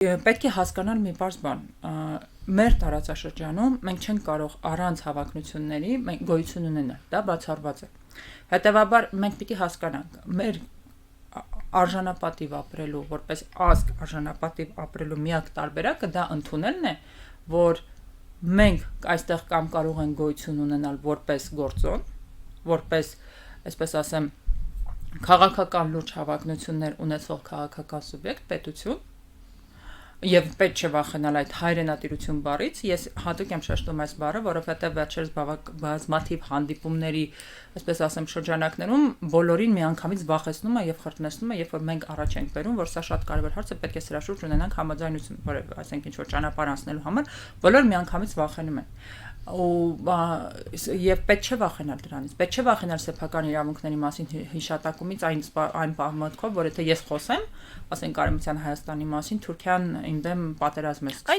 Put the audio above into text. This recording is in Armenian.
Պետք է հասկանալ մի բարձ բան, մեր տարածաշրջանում մենք չենք կարող առանց հավակնությունների մենք գոյություն ունենալ, դա բացառված է։ Հետևաբար մենք պիտի հասկանանք, մեր արժանապատիվ ապրելու, որպես ազգ արժանապատիվ ապրելու միակ տարբերակը դա ընդունելն է, որ մենք այստեղ կամ կարող ենք գոյություն ունենալ որպես գործոն, որպես, այսպես ասեմ, քաղաքական լուրջ հավակնություններ ունեցող քաղաքական սուբյեկտ, պետություն, եւ պետք չէ վախենալ այդ հայրենատիրություն բառից, ես հատուկ եմ շեշտում այս բառը, որովհետեւ վերջերս բազմաթիվ հանդիպումների, այսպես ասեմ, շրջանակներում բոլորին միանգամից վախեցնում է եւ խրտնեցնում է, երբ որ մենք առաջ ենք բերում, որ սա շատ կարեւոր հարց է, պետք է սրա շուրջ ունենանք համաձայնություն, որը, ասենք, ինչ որ ճանապարհ անցնելու համար, բոլորը միանգամից վախենում են։ Եվ պետք չէ վախենալ դրանից, պետք չէ վախենալ սեփական իրավունքների մասին հիշատակումից այն մտքով, որ եթե ես խոսեմ, ասենք Արևմտյան Հայաստանի մասին, Թուրքիան իմ դեմ պատերազմ է սկսել։